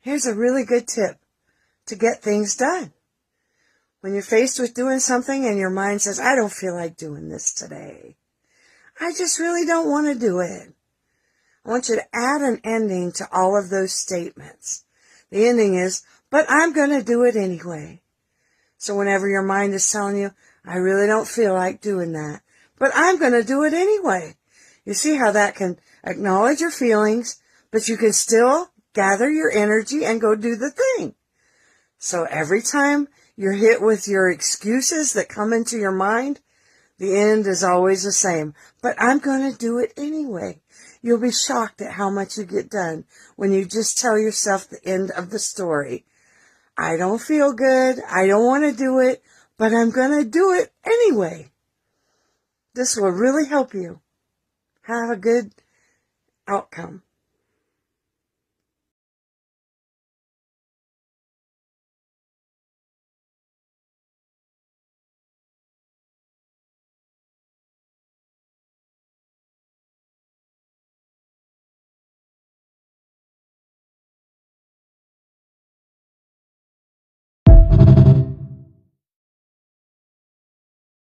Here's a really good tip to get things done. When you're faced with doing something and your mind says, I don't feel like doing this today. I just really don't want to do it. I want you to add an ending to all of those statements. The ending is, but I'm going to do it anyway. So whenever your mind is telling you, I really don't feel like doing that, but I'm going to do it anyway. You see how that can acknowledge your feelings, but you can still gather your energy and go do the thing. So every time you're hit with your excuses that come into your mind, the end is always the same. But I'm going to do it anyway. You'll be shocked at how much you get done when you just tell yourself the end of the story. I don't feel good. I don't want to do it, but I'm going to do it anyway. This will really help you have a good outcome.